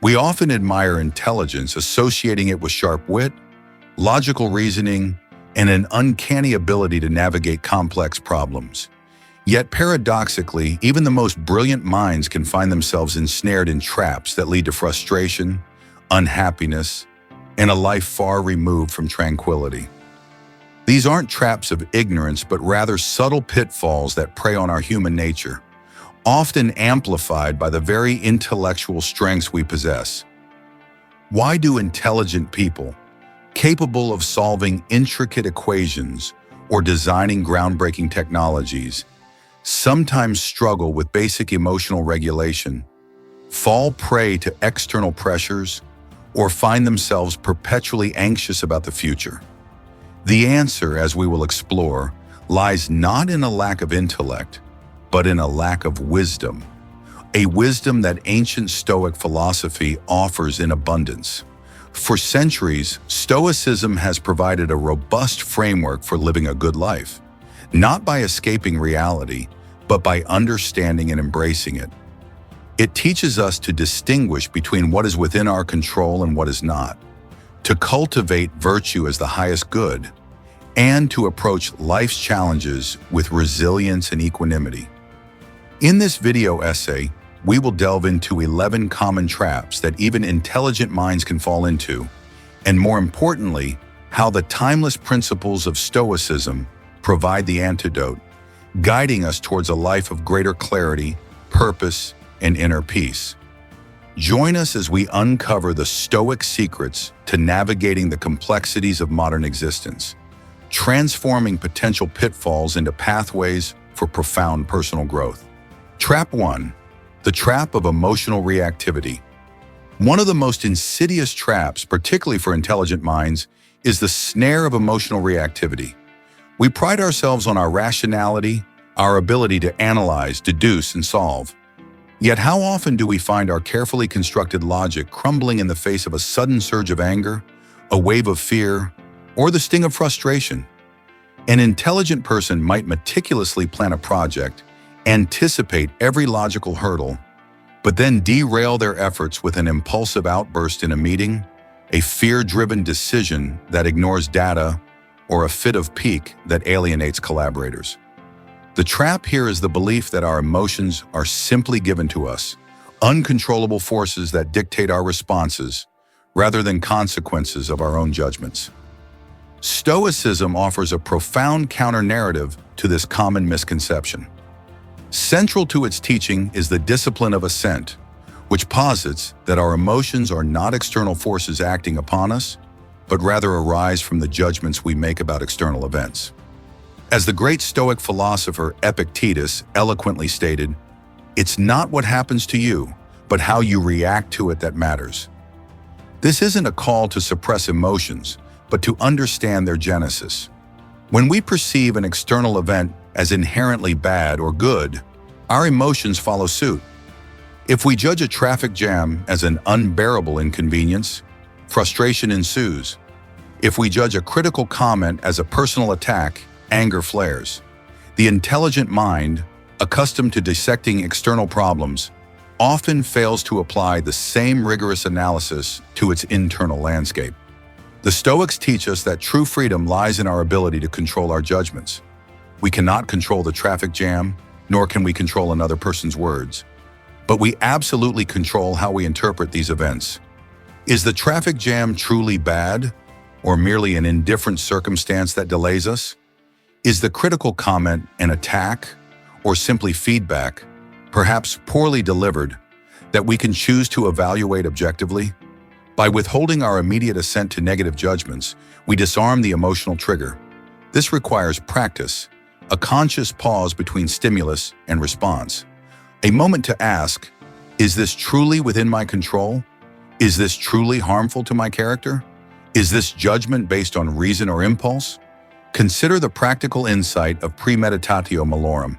We often admire intelligence, associating it with sharp wit, logical reasoning, and an uncanny ability to navigate complex problems. Yet paradoxically, even the most brilliant minds can find themselves ensnared in traps that lead to frustration, unhappiness, and a life far removed from tranquility. These aren't traps of ignorance, but rather subtle pitfalls that prey on our human nature, often amplified by the very intellectual strengths we possess. Why do intelligent people, capable of solving intricate equations or designing groundbreaking technologies, sometimes struggle with basic emotional regulation, fall prey to external pressures, or find themselves perpetually anxious about the future? The answer, as we will explore, lies not in a lack of intellect, but in a lack of wisdom, a wisdom that ancient Stoic philosophy offers in abundance. For centuries, Stoicism has provided a robust framework for living a good life, not by escaping reality, but by understanding and embracing it. It teaches us to distinguish between what is within our control and what is not, to cultivate virtue as the highest good, and to approach life's challenges with resilience and equanimity. In this video essay, we will delve into 11 common traps that even intelligent minds can fall into, and more importantly, how the timeless principles of Stoicism provide the antidote, guiding us towards a life of greater clarity, purpose, and inner peace. Join us as we uncover the Stoic secrets to navigating the complexities of modern existence, transforming potential pitfalls into pathways for profound personal growth. Trap 1. The trap of emotional reactivity. One of the most insidious traps, particularly for intelligent minds, is the snare of emotional reactivity. We pride ourselves on our rationality, our ability to analyze, deduce, and solve. Yet how often do we find our carefully constructed logic crumbling in the face of a sudden surge of anger, a wave of fear, or the sting of frustration? An intelligent person might meticulously plan a project, anticipate every logical hurdle, but then derail their efforts with an impulsive outburst in a meeting, a fear-driven decision that ignores data, or a fit of pique that alienates collaborators. The trap here is the belief that our emotions are simply given to us, uncontrollable forces that dictate our responses, rather than consequences of our own judgments. Stoicism offers a profound counter-narrative to this common misconception. Central to its teaching is the discipline of assent, which posits that our emotions are not external forces acting upon us, but rather arise from the judgments we make about external events. As the great Stoic philosopher Epictetus eloquently stated, "It's not what happens to you, but how you react to it that matters." This isn't a call to suppress emotions, but to understand their genesis. When we perceive an external event as inherently bad or good, our emotions follow suit. If we judge a traffic jam as an unbearable inconvenience, frustration ensues. If we judge a critical comment as a personal attack, anger flares. The intelligent mind, accustomed to dissecting external problems, often fails to apply the same rigorous analysis to its internal landscape. The Stoics teach us that true freedom lies in our ability to control our judgments. We cannot control the traffic jam, nor can we control another person's words. But we absolutely control how we interpret these events. Is the traffic jam truly bad, or merely an indifferent circumstance that delays us? Is the critical comment an attack, or simply feedback, perhaps poorly delivered, that we can choose to evaluate objectively? By withholding our immediate assent to negative judgments, we disarm the emotional trigger. This requires practice, a conscious pause between stimulus and response. A moment to ask, is this truly within my control? Is this truly harmful to my character? Is this judgment based on reason or impulse? Consider the practical insight of premeditatio malorum,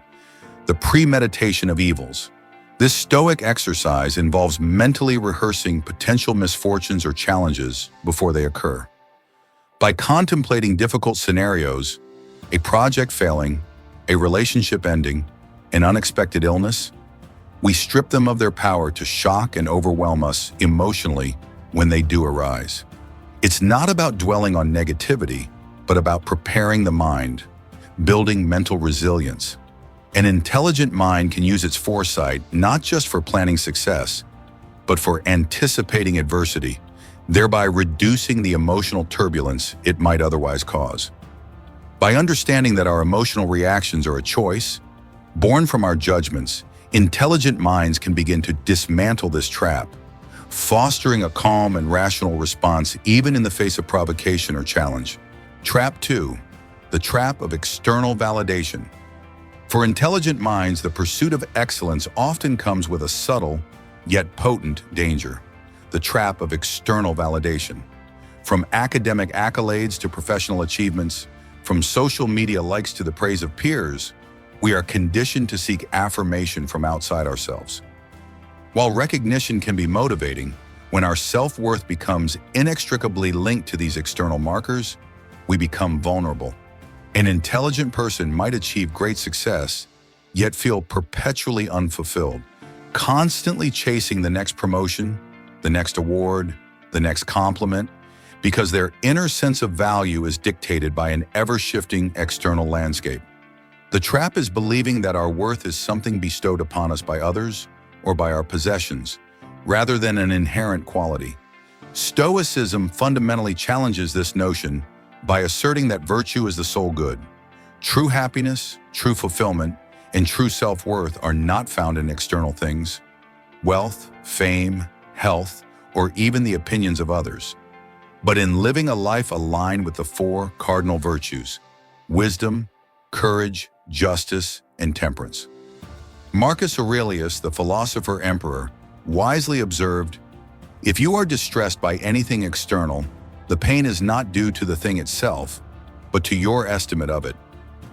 the premeditation of evils. This Stoic exercise involves mentally rehearsing potential misfortunes or challenges before they occur. By contemplating difficult scenarios, a project failing, a relationship ending, an unexpected illness, We strip them of their power to shock and overwhelm us emotionally when they do arise. It's not about dwelling on negativity, but about preparing the mind, building mental resilience. An intelligent mind can use its foresight not just for planning success, but for anticipating adversity, thereby reducing the emotional turbulence it might otherwise cause. By understanding that our emotional reactions are a choice, born from our judgments, intelligent minds can begin to dismantle this trap, fostering a calm and rational response even in the face of provocation or challenge. Trap 2. The trap of external validation. For intelligent minds, the pursuit of excellence often comes with a subtle, yet potent danger: the trap of external validation. From academic accolades to professional achievements, from social media likes to the praise of peers, we are conditioned to seek affirmation from outside ourselves. While recognition can be motivating, when our self-worth becomes inextricably linked to these external markers, we become vulnerable. An intelligent person might achieve great success, yet feel perpetually unfulfilled, constantly chasing the next promotion, the next award, the next compliment, because their inner sense of value is dictated by an ever-shifting external landscape. The trap is believing that our worth is something bestowed upon us by others or by our possessions, rather than an inherent quality. Stoicism fundamentally challenges this notion by asserting that virtue is the sole good. True happiness, true fulfillment, and true self-worth are not found in external things, wealth, fame, health, or even the opinions of others, but in living a life aligned with the 4 cardinal virtues: wisdom, courage, justice, and temperance. Marcus Aurelius, the philosopher-emperor, wisely observed, "If you are distressed by anything external, the pain is not due to the thing itself, but to your estimate of it,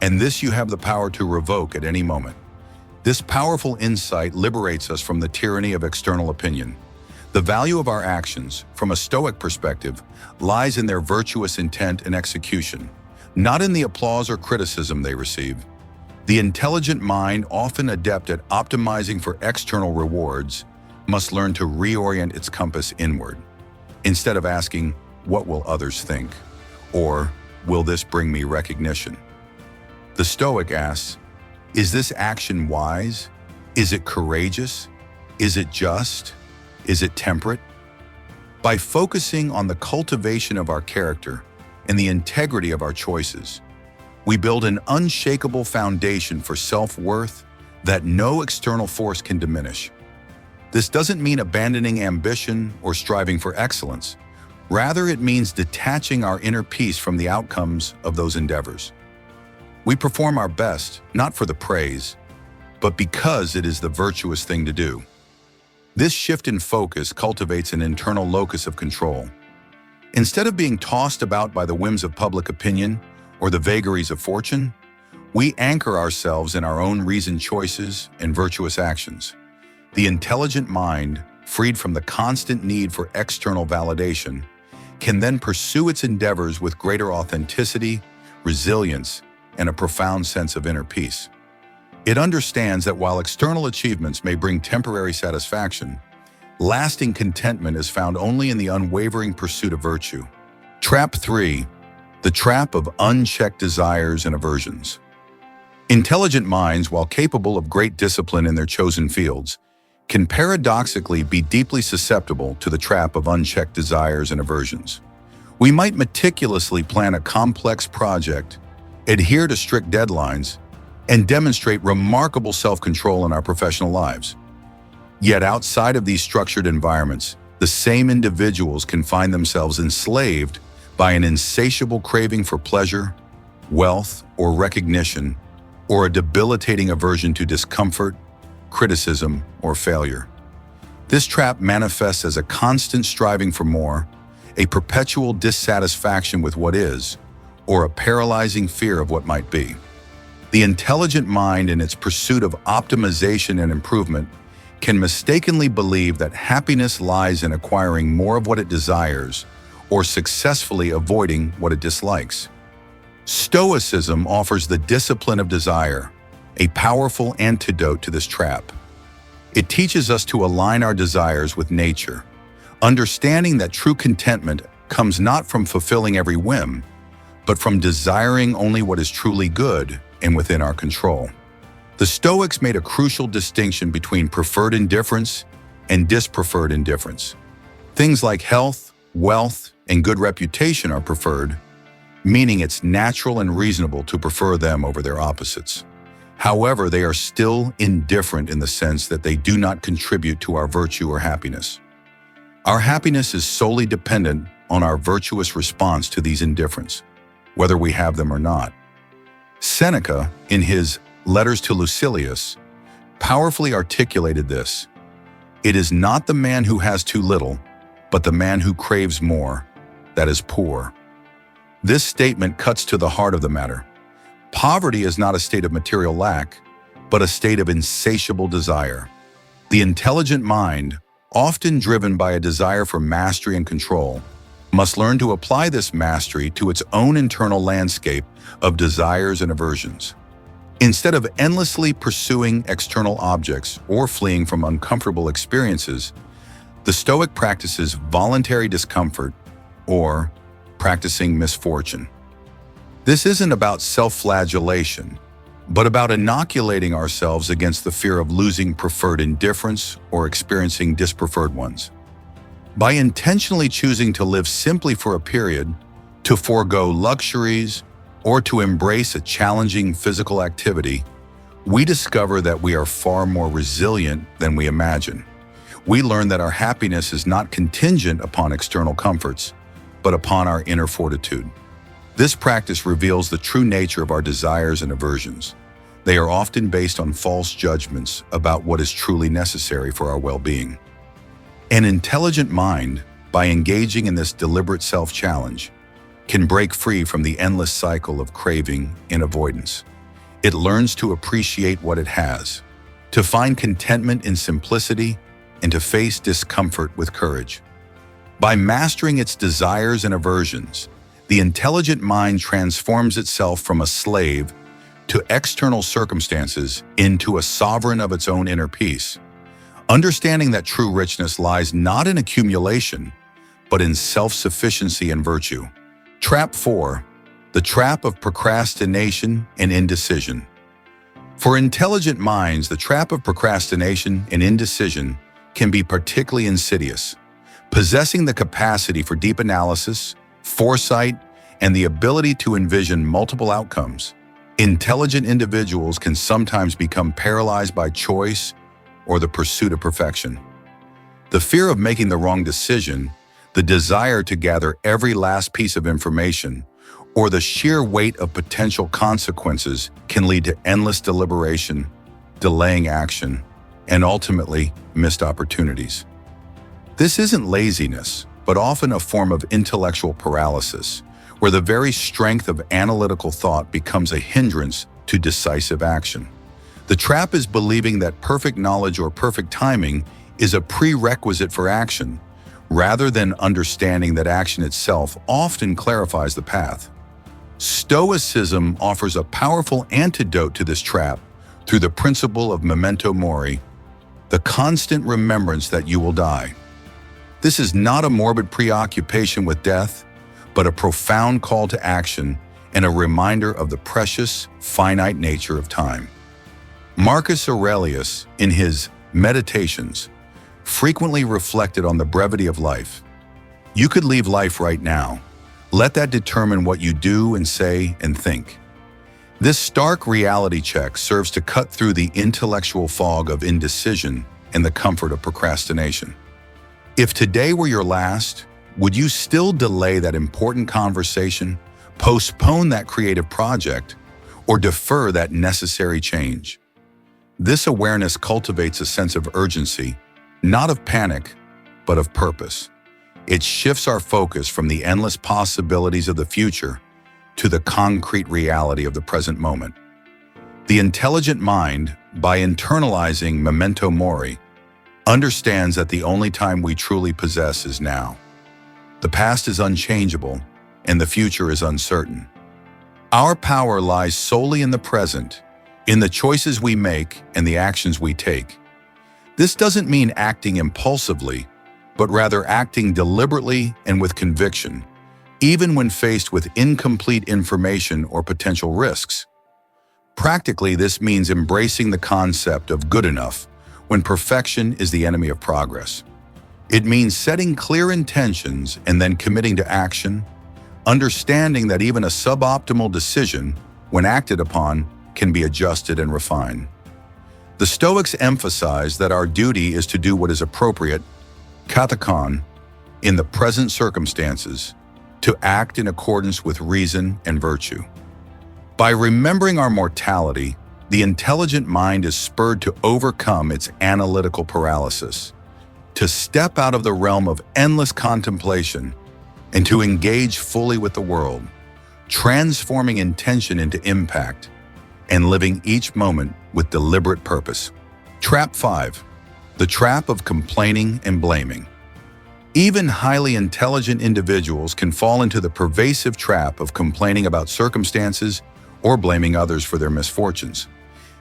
and this you have the power to revoke at any moment." This powerful insight liberates us from the tyranny of external opinion. The value of our actions, from a Stoic perspective, lies in their virtuous intent and execution, not in the applause or criticism they receive. The intelligent mind, often adept at optimizing for external rewards, must learn to reorient its compass inward. Instead of asking, "What will others think?" or "Will this bring me recognition?" the Stoic asks, "Is this action wise? Is it courageous? Is it just? Is it temperate?" By focusing on the cultivation of our character and the integrity of our choices, we build an unshakable foundation for self-worth that no external force can diminish. This doesn't mean abandoning ambition or striving for excellence. Rather, it means detaching our inner peace from the outcomes of those endeavors. We perform our best, not for the praise, but because it is the virtuous thing to do. This shift in focus cultivates an internal locus of control. Instead of being tossed about by the whims of public opinion or the vagaries of fortune, we anchor ourselves in our own reasoned choices and virtuous actions. The intelligent mind, freed from the constant need for external validation, can then pursue its endeavors with greater authenticity, resilience, and a profound sense of inner peace. It understands that while external achievements may bring temporary satisfaction, lasting contentment is found only in the unwavering pursuit of virtue. Trap 3. The trap of unchecked desires and aversions. Intelligent minds, while capable of great discipline in their chosen fields, can paradoxically be deeply susceptible to the trap of unchecked desires and aversions. We might meticulously plan a complex project, adhere to strict deadlines, and demonstrate remarkable self-control in our professional lives. Yet outside of these structured environments, the same individuals can find themselves enslaved by an insatiable craving for pleasure, wealth, or recognition, or a debilitating aversion to discomfort, criticism, or failure. This trap manifests as a constant striving for more, a perpetual dissatisfaction with what is, or a paralyzing fear of what might be. The intelligent mind, in its pursuit of optimization and improvement, can mistakenly believe that happiness lies in acquiring more of what it desires or successfully avoiding what it dislikes. Stoicism offers the discipline of desire, a powerful antidote to this trap. It teaches us to align our desires with nature, understanding that true contentment comes not from fulfilling every whim, but from desiring only what is truly good and within our control. The Stoics made a crucial distinction between preferred indifference and dispreferred indifference. Things like health, wealth, and good reputation are preferred, meaning it's natural and reasonable to prefer them over their opposites. However, they are still indifferent in the sense that they do not contribute to our virtue or happiness. Our happiness is solely dependent on our virtuous response to these indifferents, whether we have them or not. Seneca, in his Letters to Lucilius, powerfully articulated this: "It is not the man who has too little, but the man who craves more, that is poor." This statement cuts to the heart of the matter. Poverty is not a state of material lack, but a state of insatiable desire. The intelligent mind, often driven by a desire for mastery and control, must learn to apply this mastery to its own internal landscape of desires and aversions. Instead of endlessly pursuing external objects or fleeing from uncomfortable experiences, the Stoic practices voluntary discomfort, or practicing misfortune. This isn't about self-flagellation, but about inoculating ourselves against the fear of losing preferred indifference or experiencing dispreferred ones. By intentionally choosing to live simply for a period, to forego luxuries, or to embrace a challenging physical activity, we discover that we are far more resilient than we imagine. We learn that our happiness is not contingent upon external comforts, but upon our inner fortitude. This practice reveals the true nature of our desires and aversions. They are often based on false judgments about what is truly necessary for our well-being. An intelligent mind, by engaging in this deliberate self-challenge, can break free from the endless cycle of craving and avoidance. It learns to appreciate what it has, to find contentment in simplicity, and to face discomfort with courage. By mastering its desires and aversions, the intelligent mind transforms itself from a slave to external circumstances into a sovereign of its own inner peace, understanding that true richness lies not in accumulation, but in self-sufficiency and virtue. Trap 4. The trap of procrastination and indecision. For intelligent minds, the trap of procrastination and indecision can be particularly insidious. Possessing the capacity for deep analysis, foresight, and the ability to envision multiple outcomes, intelligent individuals can sometimes become paralyzed by choice or the pursuit of perfection. The fear of making the wrong decision, the desire to gather every last piece of information, or the sheer weight of potential consequences can lead to endless deliberation, delaying action, and ultimately missed opportunities. This isn't laziness, but often a form of intellectual paralysis, where the very strength of analytical thought becomes a hindrance to decisive action. The trap is believing that perfect knowledge or perfect timing is a prerequisite for action, rather than understanding that action itself often clarifies the path. Stoicism offers a powerful antidote to this trap through the principle of memento mori, the constant remembrance that you will die. This is not a morbid preoccupation with death, but a profound call to action and a reminder of the precious, finite nature of time. Marcus Aurelius, in his Meditations, frequently reflected on the brevity of life. You could leave life right now. Let that determine what you do and say and think. This stark reality check serves to cut through the intellectual fog of indecision and the comfort of procrastination. If today were your last, would you still delay that important conversation, postpone that creative project, or defer that necessary change? This awareness cultivates a sense of urgency, not of panic, but of purpose. It shifts our focus from the endless possibilities of the future to the concrete reality of the present moment. The intelligent mind, by internalizing memento mori, understands that the only time we truly possess is now. The past is unchangeable, and the future is uncertain. Our power lies solely in the present, in the choices we make and the actions we take. This doesn't mean acting impulsively, but rather acting deliberately and with conviction, even when faced with incomplete information or potential risks. Practically, this means embracing the concept of good enough when perfection is the enemy of progress. It means setting clear intentions and then committing to action, understanding that even a suboptimal decision, when acted upon, can be adjusted and refined. The Stoics emphasize that our duty is to do what is appropriate, kathekon, in the present circumstances, to act in accordance with reason and virtue. By remembering our mortality, the intelligent mind is spurred to overcome its analytical paralysis, to step out of the realm of endless contemplation, and to engage fully with the world, transforming intention into impact, and living each moment with deliberate purpose. Trap 5. The trap of complaining and blaming. Even highly intelligent individuals can fall into the pervasive trap of complaining about circumstances or blaming others for their misfortunes.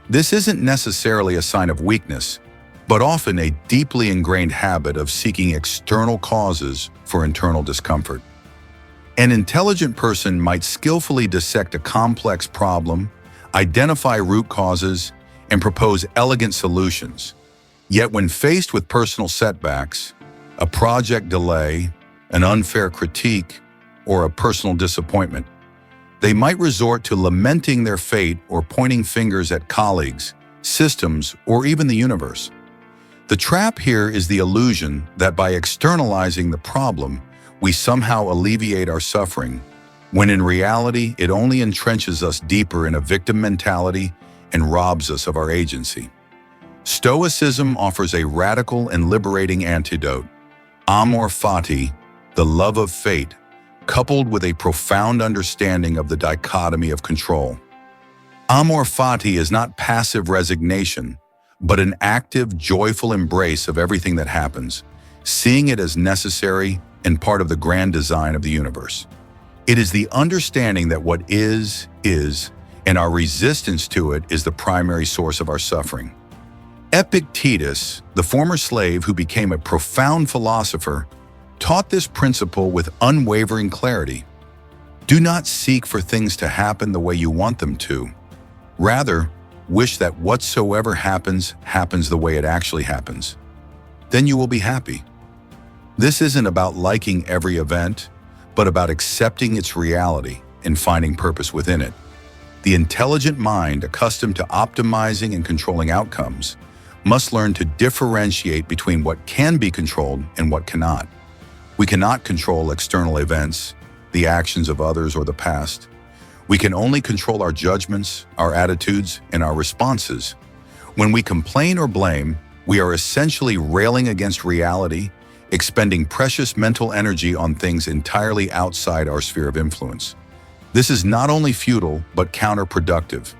This isn't necessarily a sign of weakness, but often a deeply ingrained habit of seeking external causes for internal discomfort. An intelligent person might skillfully dissect a complex problem, identify root causes, and propose elegant solutions. Yet when faced with personal setbacks, a project delay, an unfair critique, or a personal disappointment, they might resort to lamenting their fate or pointing fingers at colleagues, systems, or even the universe. The trap here is the illusion that by externalizing the problem, we somehow alleviate our suffering, when in reality it only entrenches us deeper in a victim mentality and robs us of our agency. Stoicism offers a radical and liberating antidote: amor fati, the love of fate, coupled with a profound understanding of the dichotomy of control. Amor fati is not passive resignation, but an active, joyful embrace of everything that happens, seeing it as necessary and part of the grand design of the universe. It is the understanding that what is, and our resistance to it is the primary source of our suffering. Epictetus, the former slave who became a profound philosopher, taught this principle with unwavering clarity. Do not seek for things to happen the way you want them to. Rather, wish that whatsoever happens, happens the way it actually happens. Then you will be happy. This isn't about liking every event, but about accepting its reality and finding purpose within it. The intelligent mind, accustomed to optimizing and controlling outcomes, must learn to differentiate between what can be controlled and what cannot. We cannot control external events, the actions of others, or the past. We can only control our judgments, our attitudes, and our responses. When we complain or blame, we are essentially railing against reality, expending precious mental energy on things entirely outside our sphere of influence. This is not only futile, but counterproductive,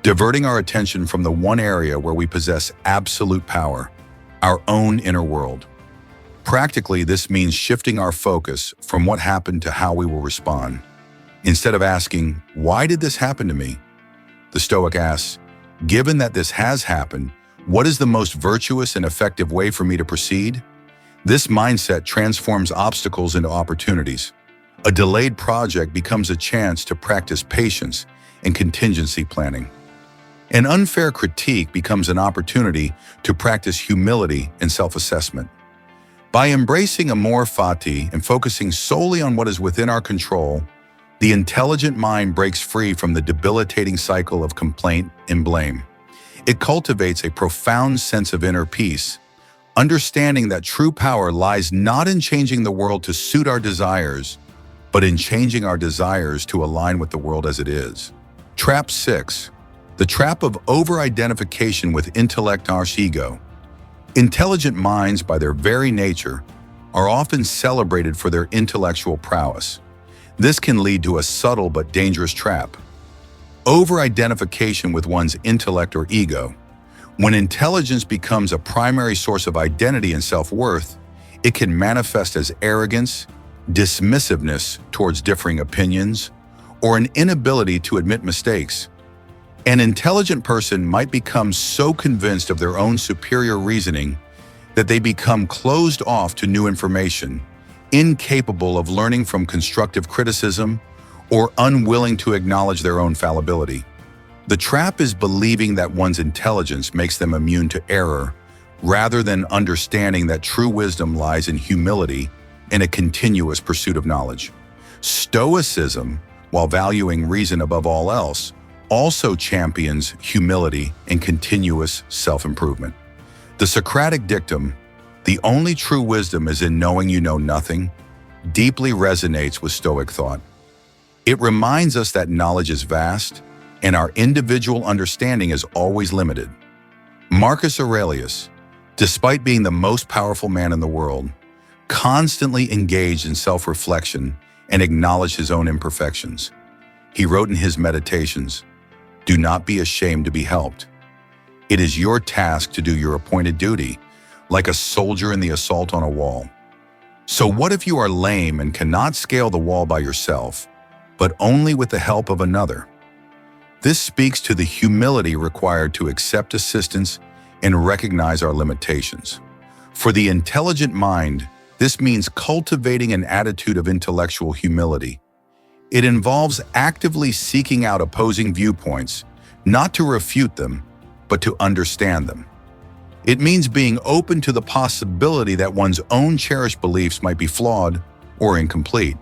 diverting our attention from the one area where we possess absolute power, our own inner world. Practically, this means shifting our focus from what happened to how we will respond. Instead of asking, "Why did this happen to me?" the Stoic asks, "Given that this has happened, what is the most virtuous and effective way for me to proceed?" This mindset transforms obstacles into opportunities. A delayed project becomes a chance to practice patience and contingency planning. An unfair critique becomes an opportunity to practice humility and self-assessment. By embracing amor fati and focusing solely on what is within our control, the intelligent mind breaks free from the debilitating cycle of complaint and blame. It cultivates a profound sense of inner peace, understanding that true power lies not in changing the world to suit our desires, but in changing our desires to align with the world as it is. Trap 6. The trap of over-identification with intellect/ego. Intelligent minds, by their very nature, are often celebrated for their intellectual prowess. This can lead to a subtle but dangerous trap. Over-identification with one's intellect or ego. When intelligence becomes a primary source of identity and self-worth, it can manifest as arrogance, dismissiveness towards differing opinions, or an inability to admit mistakes. An intelligent person might become so convinced of their own superior reasoning that they become closed off to new information, incapable of learning from constructive criticism, or unwilling to acknowledge their own fallibility. The trap is believing that one's intelligence makes them immune to error, rather than understanding that true wisdom lies in humility and a continuous pursuit of knowledge. Stoicism, while valuing reason above all else, also champions humility and continuous self-improvement. The Socratic dictum, "The only true wisdom is in knowing you know nothing," deeply resonates with Stoic thought. It reminds us that knowledge is vast, and our individual understanding is always limited. Marcus Aurelius, despite being the most powerful man in the world, constantly engaged in self-reflection and acknowledged his own imperfections. He wrote in his Meditations, "Do not be ashamed to be helped. It is your task to do your appointed duty, like a soldier in the assault on a wall." So what if you are lame and cannot scale the wall by yourself, but only with the help of another? This speaks to the humility required to accept assistance and recognize our limitations. For the intelligent mind, this means cultivating an attitude of intellectual humility. It involves actively seeking out opposing viewpoints, not to refute them, but to understand them. It means being open to the possibility that one's own cherished beliefs might be flawed or incomplete.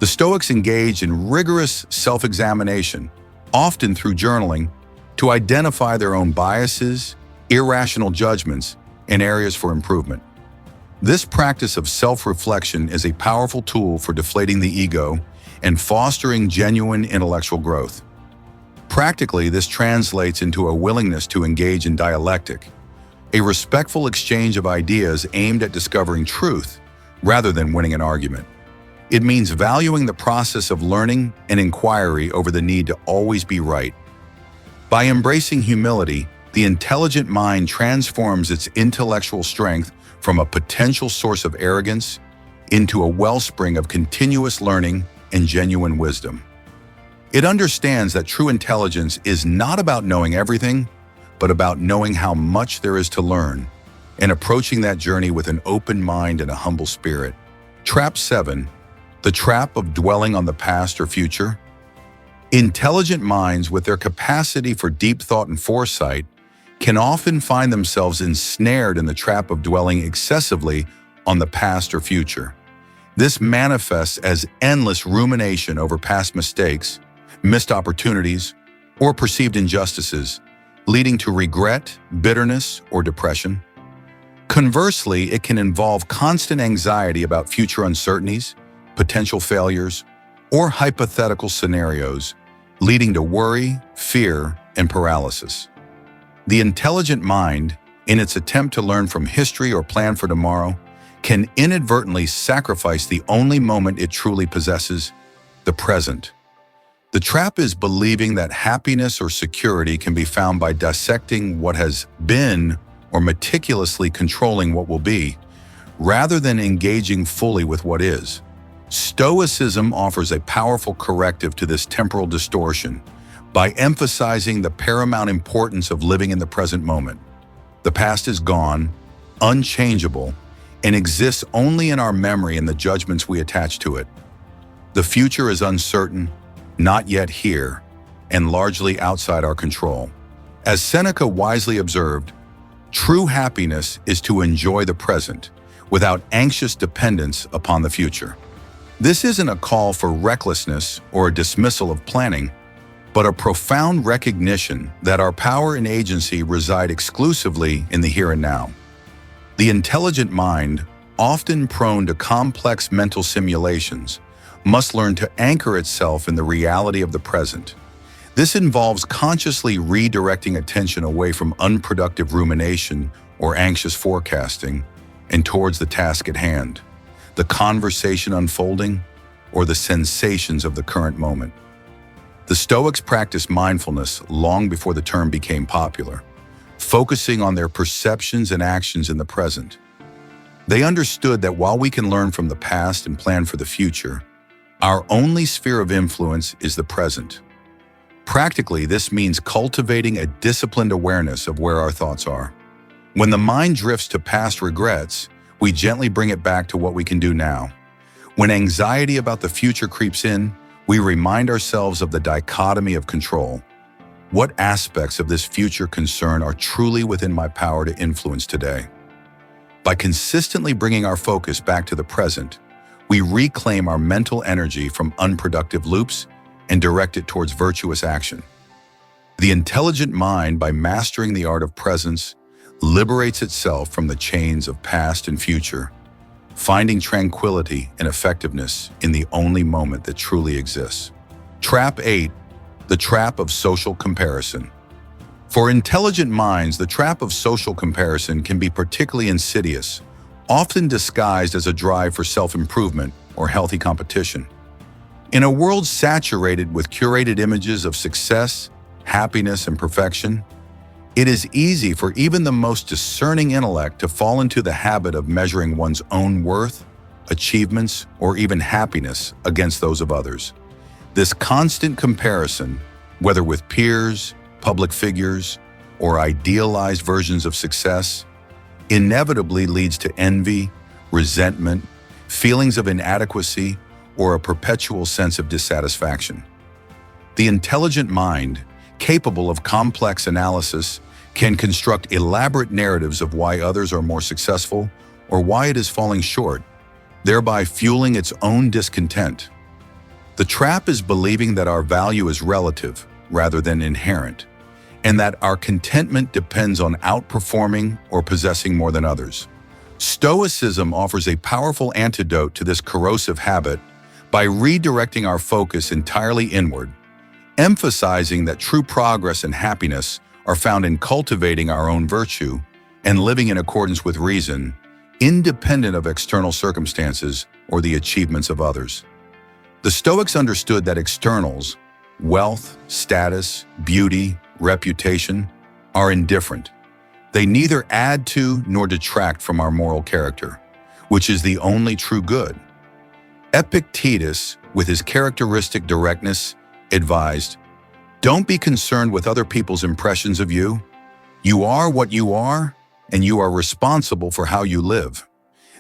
The Stoics engaged in rigorous self-examination, often through journaling, to identify their own biases, irrational judgments, and areas for improvement. This practice of self-reflection is a powerful tool for deflating the ego and fostering genuine intellectual growth. Practically, this translates into a willingness to engage in dialectic, a respectful exchange of ideas aimed at discovering truth rather than winning an argument. It means valuing the process of learning and inquiry over the need to always be right. By embracing humility, the intelligent mind transforms its intellectual strength from a potential source of arrogance into a wellspring of continuous learning and genuine wisdom. It understands that true intelligence is not about knowing everything, but about knowing how much there is to learn and approaching that journey with an open mind and a humble spirit. Trap 7. The trap of dwelling on the past or future. Intelligent minds, with their capacity for deep thought and foresight, can often find themselves ensnared in the trap of dwelling excessively on the past or future. This manifests as endless rumination over past mistakes, missed opportunities, or perceived injustices, leading to regret, bitterness, or depression. Conversely, it can involve constant anxiety about future uncertainties, potential failures, or hypothetical scenarios, leading to worry, fear, and paralysis. The intelligent mind, in its attempt to learn from history or plan for tomorrow, can inadvertently sacrifice the only moment it truly possesses, the present. The trap is believing that happiness or security can be found by dissecting what has been or meticulously controlling what will be, rather than engaging fully with what is. Stoicism offers a powerful corrective to this temporal distortion by emphasizing the paramount importance of living in the present moment. The past is gone, unchangeable, and exists only in our memory and the judgments we attach to it. The future is uncertain, not yet here, and largely outside our control. As Seneca wisely observed, true happiness is to enjoy the present without anxious dependence upon the future. This isn't a call for recklessness or a dismissal of planning, but a profound recognition that our power and agency reside exclusively in the here and now. The intelligent mind, often prone to complex mental simulations, must learn to anchor itself in the reality of the present. This involves consciously redirecting attention away from unproductive rumination or anxious forecasting and towards the task at hand, the conversation unfolding, or the sensations of the current moment. The Stoics practiced mindfulness long before the term became popular, focusing on their perceptions and actions in the present. They understood that while we can learn from the past and plan for the future, our only sphere of influence is the present. Practically, this means cultivating a disciplined awareness of where our thoughts are. When the mind drifts to past regrets, we gently bring it back to what we can do now. When anxiety about the future creeps in, we remind ourselves of the dichotomy of control. What aspects of this future concern are truly within my power to influence today? By consistently bringing our focus back to the present, we reclaim our mental energy from unproductive loops and direct it towards virtuous action. The intelligent mind, by mastering the art of presence, liberates itself from the chains of past and future, finding tranquility and effectiveness in the only moment that truly exists. Trap 8. The trap of social comparison. For intelligent minds, the trap of social comparison can be particularly insidious, often disguised as a drive for self-improvement or healthy competition. In a world saturated with curated images of success, happiness, and perfection, it is easy for even the most discerning intellect to fall into the habit of measuring one's own worth, achievements, or even happiness against those of others. This constant comparison, whether with peers, public figures, or idealized versions of success, inevitably leads to envy, resentment, feelings of inadequacy, or a perpetual sense of dissatisfaction. The intelligent mind, capable of complex analysis, can construct elaborate narratives of why others are more successful or why it is falling short, thereby fueling its own discontent. The trap is believing that our value is relative rather than inherent, and that our contentment depends on outperforming or possessing more than others. Stoicism offers a powerful antidote to this corrosive habit by redirecting our focus entirely inward, emphasizing that true progress and happiness are found in cultivating our own virtue and living in accordance with reason, independent of external circumstances or the achievements of others. The Stoics understood that externals, wealth, status, beauty, reputation, are indifferent. They neither add to nor detract from our moral character, which is the only true good. Epictetus, with his characteristic directness, advised, "Don't be concerned with other people's impressions of you. You are what you are, and you are responsible for how you live."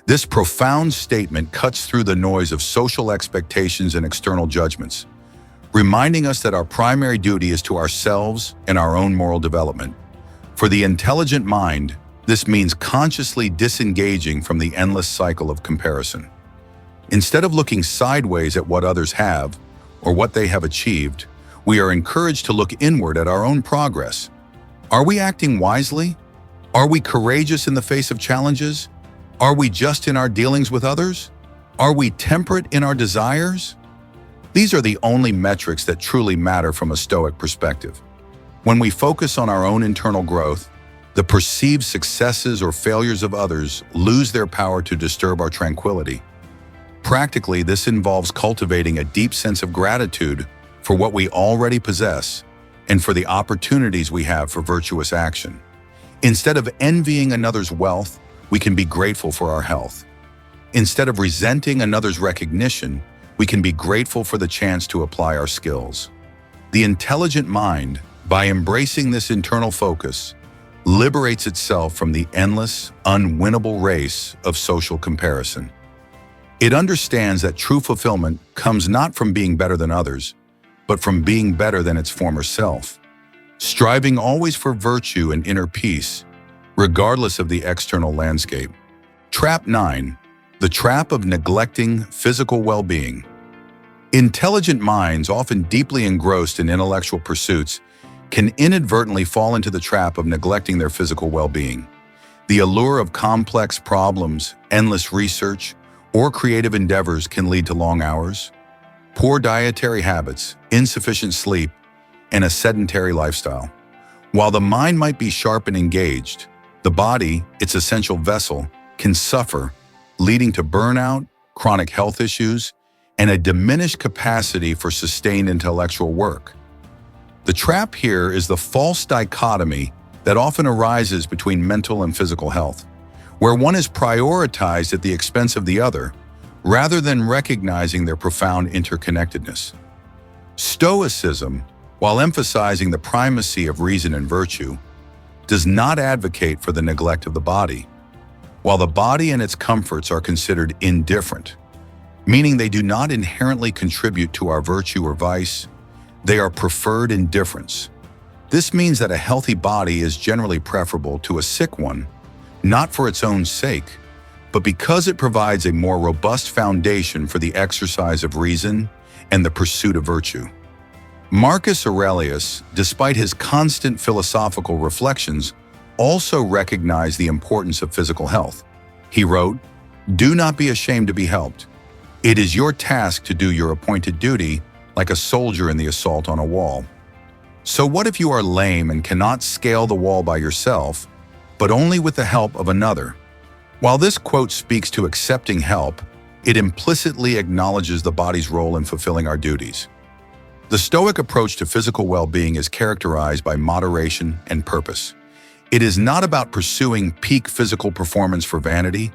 This profound statement cuts through the noise of social expectations and external judgments, reminding us that our primary duty is to ourselves and our own moral development. For the intelligent mind, this means consciously disengaging from the endless cycle of comparison. Instead of looking sideways at what others have or what they have achieved, we are encouraged to look inward at our own progress. Are we acting wisely? Are we courageous in the face of challenges? Are we just in our dealings with others? Are we temperate in our desires? These are the only metrics that truly matter from a Stoic perspective. When we focus on our own internal growth, the perceived successes or failures of others lose their power to disturb our tranquility. Practically, this involves cultivating a deep sense of gratitude for what we already possess and for the opportunities we have for virtuous action. Instead of envying another's wealth, we can be grateful for our health. Instead of resenting another's recognition, we can be grateful for the chance to apply our skills. The intelligent mind, by embracing this internal focus, liberates itself from the endless, unwinnable race of social comparison. It understands that true fulfillment comes not from being better than others, but from being better than its former self, striving always for virtue and inner peace, regardless of the external landscape. Trap 9. The trap of neglecting physical well-being. Intelligent minds, often deeply engrossed in intellectual pursuits, can inadvertently fall into the trap of neglecting their physical well-being. The allure of complex problems, endless research, or creative endeavors can lead to long hours, poor dietary habits, insufficient sleep, and a sedentary lifestyle. While the mind might be sharp and engaged, the body, its essential vessel, can suffer, leading to burnout, chronic health issues, and a diminished capacity for sustained intellectual work. The trap here is the false dichotomy that often arises between mental and physical health, where one is prioritized at the expense of the other, rather than recognizing their profound interconnectedness. Stoicism, while emphasizing the primacy of reason and virtue, does not advocate for the neglect of the body. While the body and its comforts are considered indifferent, meaning they do not inherently contribute to our virtue or vice, they are preferred indifference. This means that a healthy body is generally preferable to a sick one, not for its own sake, but because it provides a more robust foundation for the exercise of reason and the pursuit of virtue. Marcus Aurelius, despite his constant philosophical reflections, also recognized the importance of physical health. He wrote, "Do not be ashamed to be helped. It is your task to do your appointed duty, like a soldier in the assault on a wall." So what if you are lame and cannot scale the wall by yourself, but only with the help of another? While this quote speaks to accepting help, it implicitly acknowledges the body's role in fulfilling our duties. The Stoic approach to physical well-being is characterized by moderation and purpose. It is not about pursuing peak physical performance for vanity,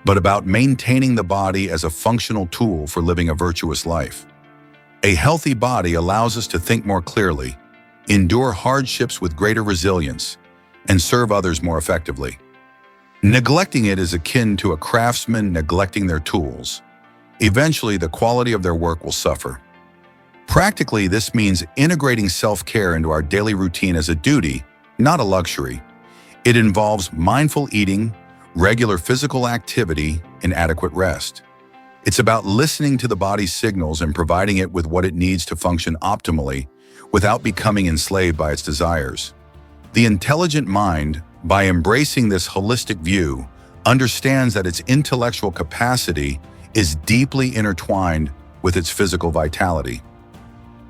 but about maintaining the body as a functional tool for living a virtuous life. A healthy body allows us to think more clearly, endure hardships with greater resilience, and serve others more effectively. Neglecting it is akin to a craftsman neglecting their tools. Eventually, the quality of their work will suffer. Practically, this means integrating self-care into our daily routine as a duty, not a luxury. It involves mindful eating, regular physical activity, and adequate rest. It's about listening to the body's signals and providing it with what it needs to function optimally without becoming enslaved by its desires. The intelligent mind, by embracing this holistic view, understands that its intellectual capacity is deeply intertwined with its physical vitality.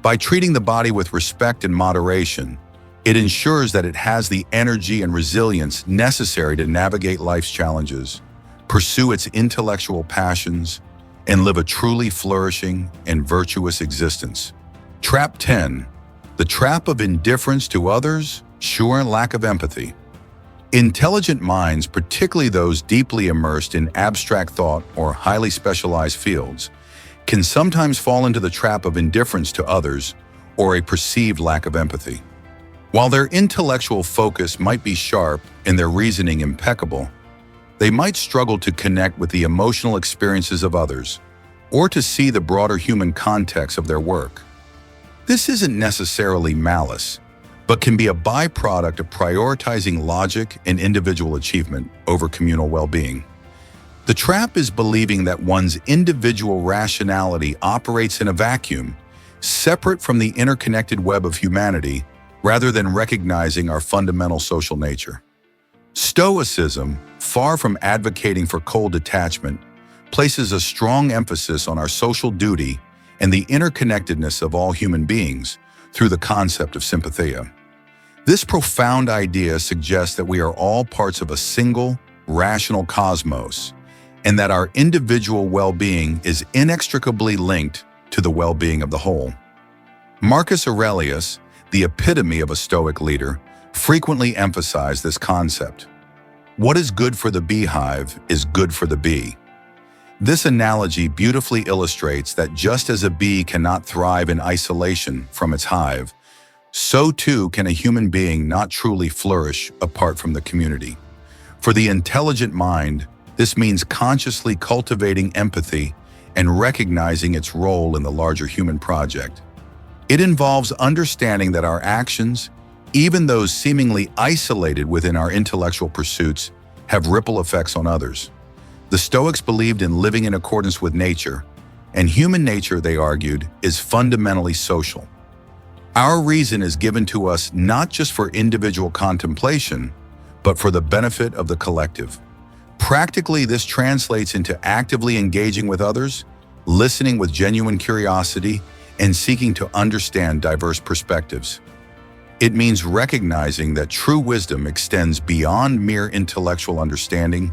By treating the body with respect and moderation, it ensures that it has the energy and resilience necessary to navigate life's challenges, pursue its intellectual passions, and live a truly flourishing and virtuous existence. Trap 10. The trap of indifference to others, sure lack of empathy. Intelligent minds, particularly those deeply immersed in abstract thought or highly specialized fields, can sometimes fall into the trap of indifference to others or a perceived lack of empathy. While their intellectual focus might be sharp and their reasoning impeccable, they might struggle to connect with the emotional experiences of others or to see the broader human context of their work. This isn't necessarily malice, but can be a byproduct of prioritizing logic and individual achievement over communal well-being. The trap is believing that one's individual rationality operates in a vacuum, separate from the interconnected web of humanity, rather than recognizing our fundamental social nature. Stoicism, far from advocating for cold detachment, places a strong emphasis on our social duty and the interconnectedness of all human beings through the concept of sympathia. This profound idea suggests that we are all parts of a single, rational cosmos, and that our individual well-being is inextricably linked to the well-being of the whole. Marcus Aurelius, the epitome of a Stoic leader, frequently emphasized this concept. What is good for the beehive is good for the bee. This analogy beautifully illustrates that just as a bee cannot thrive in isolation from its hive, so too can a human being not truly flourish apart from the community. For the intelligent mind, this means consciously cultivating empathy and recognizing its role in the larger human project. It involves understanding that our actions, even those seemingly isolated within our intellectual pursuits, have ripple effects on others. The Stoics believed in living in accordance with nature, and human nature, they argued, is fundamentally social. Our reason is given to us not just for individual contemplation, but for the benefit of the collective. Practically, this translates into actively engaging with others, listening with genuine curiosity, and seeking to understand diverse perspectives. It means recognizing that true wisdom extends beyond mere intellectual understanding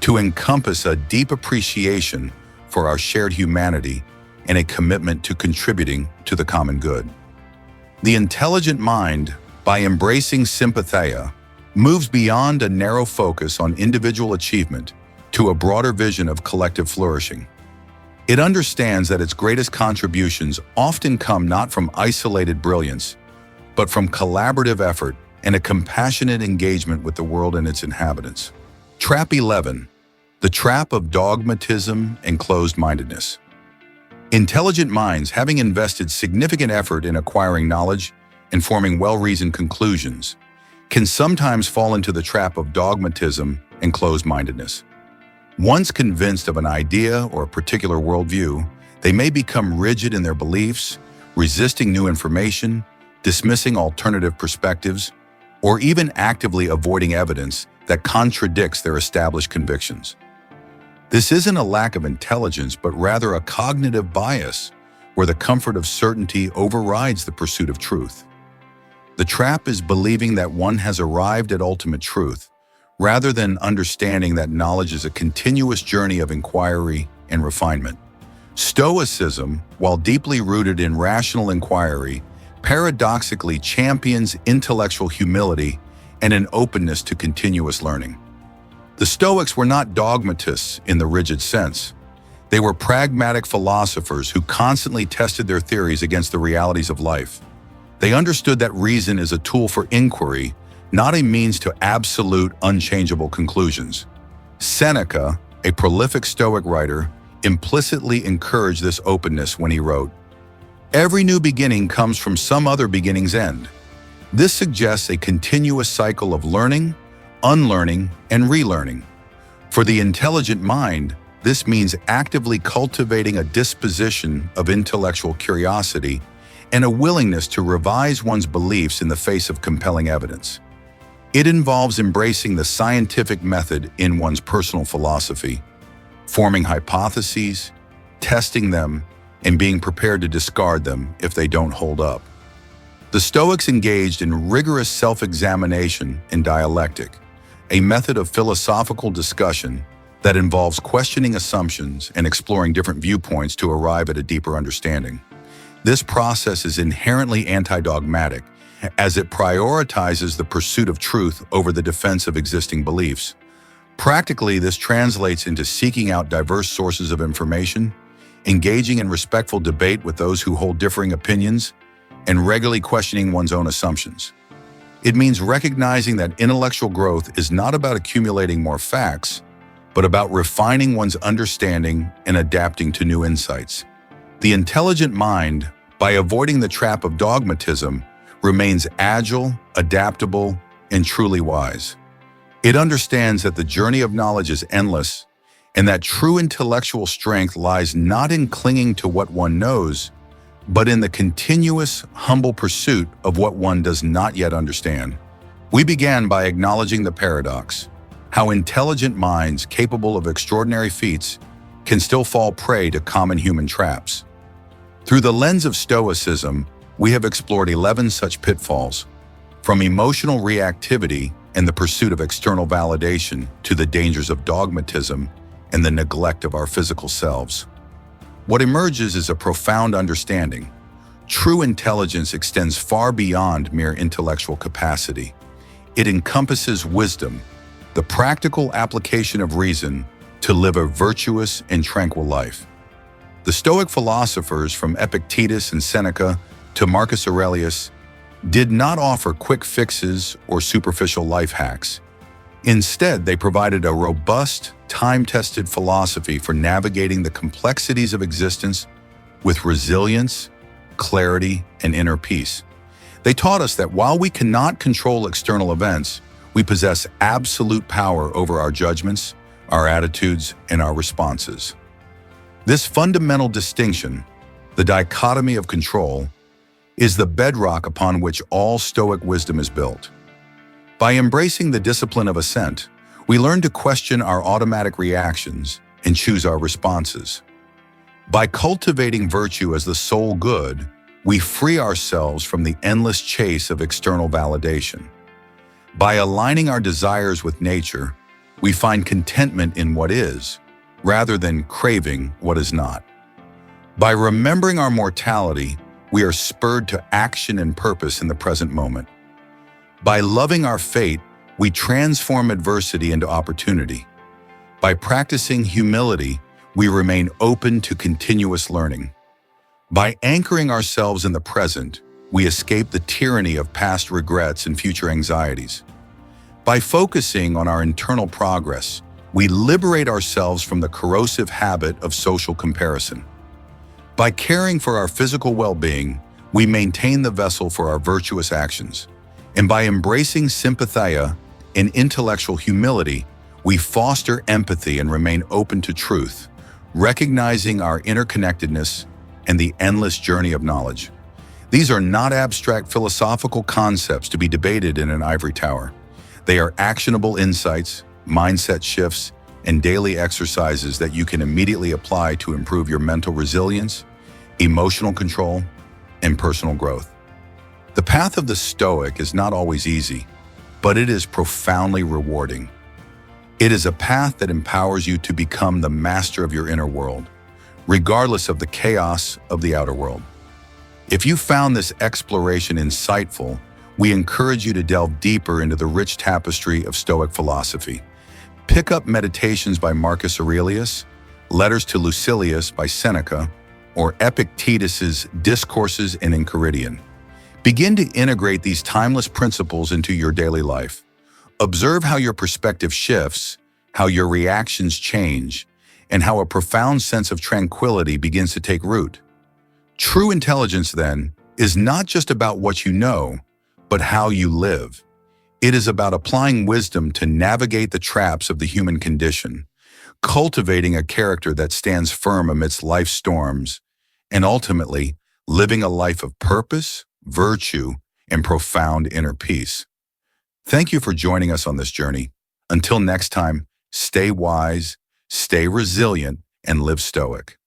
to encompass a deep appreciation for our shared humanity and a commitment to contributing to the common good. The intelligent mind, by embracing sympatheia, moves beyond a narrow focus on individual achievement to a broader vision of collective flourishing. It understands that its greatest contributions often come not from isolated brilliance, but from collaborative effort and a compassionate engagement with the world and its inhabitants. Trap 11. The trap of dogmatism and closed-mindedness. Intelligent minds, having invested significant effort in acquiring knowledge and forming well-reasoned conclusions, can sometimes fall into the trap of dogmatism and closed-mindedness. Once convinced of an idea or a particular worldview, they may become rigid in their beliefs, resisting new information, dismissing alternative perspectives, or even actively avoiding evidence that contradicts their established convictions. This isn't a lack of intelligence, but rather a cognitive bias, where the comfort of certainty overrides the pursuit of truth. The trap is believing that one has arrived at ultimate truth, rather than understanding that knowledge is a continuous journey of inquiry and refinement. Stoicism, while deeply rooted in rational inquiry, paradoxically champions intellectual humility and an openness to continuous learning. The Stoics were not dogmatists in the rigid sense. They were pragmatic philosophers who constantly tested their theories against the realities of life. They understood that reason is a tool for inquiry, not a means to absolute, unchangeable conclusions. Seneca, a prolific Stoic writer, implicitly encouraged this openness when he wrote, "Every new beginning comes from some other beginning's end." This suggests a continuous cycle of learning, unlearning, and relearning. For the intelligent mind, this means actively cultivating a disposition of intellectual curiosity and a willingness to revise one's beliefs in the face of compelling evidence. It involves embracing the scientific method in one's personal philosophy, forming hypotheses, testing them, and being prepared to discard them if they don't hold up. The Stoics engaged in rigorous self-examination and dialectic, a method of philosophical discussion that involves questioning assumptions and exploring different viewpoints to arrive at a deeper understanding. This process is inherently anti-dogmatic, as it prioritizes the pursuit of truth over the defense of existing beliefs. Practically, this translates into seeking out diverse sources of information, engaging in respectful debate with those who hold differing opinions, and regularly questioning one's own assumptions. It means recognizing that intellectual growth is not about accumulating more facts, but about refining one's understanding and adapting to new insights. The intelligent mind, by avoiding the trap of dogmatism, remains agile, adaptable, and truly wise. It understands that the journey of knowledge is endless, and that true intellectual strength lies not in clinging to what one knows, but in the continuous, humble pursuit of what one does not yet understand. We began by acknowledging the paradox, how intelligent minds capable of extraordinary feats can still fall prey to common human traps. Through the lens of Stoicism, we have explored 11 such pitfalls, from emotional reactivity and the pursuit of external validation to the dangers of dogmatism and the neglect of our physical selves. What emerges is a profound understanding. True intelligence extends far beyond mere intellectual capacity. It encompasses wisdom, the practical application of reason to live a virtuous and tranquil life. The Stoic philosophers, from Epictetus and Seneca to Marcus Aurelius, did not offer quick fixes or superficial life hacks. Instead, they provided a robust, time-tested philosophy for navigating the complexities of existence with resilience, clarity, and inner peace. They taught us that while we cannot control external events, we possess absolute power over our judgments, our attitudes, and our responses. This fundamental distinction, the dichotomy of control, is the bedrock upon which all Stoic wisdom is built. By embracing the discipline of assent, we learn to question our automatic reactions and choose our responses. By cultivating virtue as the sole good, we free ourselves from the endless chase of external validation. By aligning our desires with nature, we find contentment in what is, rather than craving what is not. By remembering our mortality, we are spurred to action and purpose in the present moment. By loving our fate, we transform adversity into opportunity. By practicing humility, we remain open to continuous learning. By anchoring ourselves in the present, we escape the tyranny of past regrets and future anxieties. By focusing on our internal progress, we liberate ourselves from the corrosive habit of social comparison. By caring for our physical well-being, we maintain the vessel for our virtuous actions. And by embracing sympathia and intellectual humility, we foster empathy and remain open to truth, recognizing our interconnectedness and the endless journey of knowledge. These are not abstract philosophical concepts to be debated in an ivory tower. They are actionable insights, mindset shifts, and daily exercises that you can immediately apply to improve your mental resilience, emotional control, and personal growth. The path of the Stoic is not always easy, but it is profoundly rewarding. It is a path that empowers you to become the master of your inner world, regardless of the chaos of the outer world. If you found this exploration insightful, we encourage you to delve deeper into the rich tapestry of Stoic philosophy. Pick up Meditations by Marcus Aurelius, Letters to Lucilius by Seneca, or Epictetus's Discourses in Enchiridion. Begin to integrate these timeless principles into your daily life. Observe how your perspective shifts, how your reactions change, and how a profound sense of tranquility begins to take root. True intelligence, then, is not just about what you know, but how you live. It is about applying wisdom to navigate the traps of the human condition, cultivating a character that stands firm amidst life's storms, and ultimately, living a life of purpose, virtue, and profound inner peace. Thank you for joining us on this journey. Until next time, stay wise, stay resilient, and live stoic.